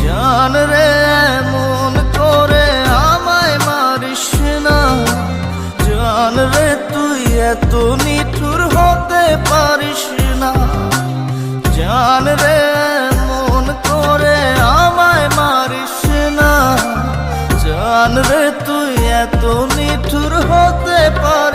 জান রে এমন করে আমায় মারিস না, জান রে তুই এত নিঠুর হতে পারিস না। জান রে এমন করে আমায় মারিস না, জান রে তুই এত নিঠুর হতে পারিস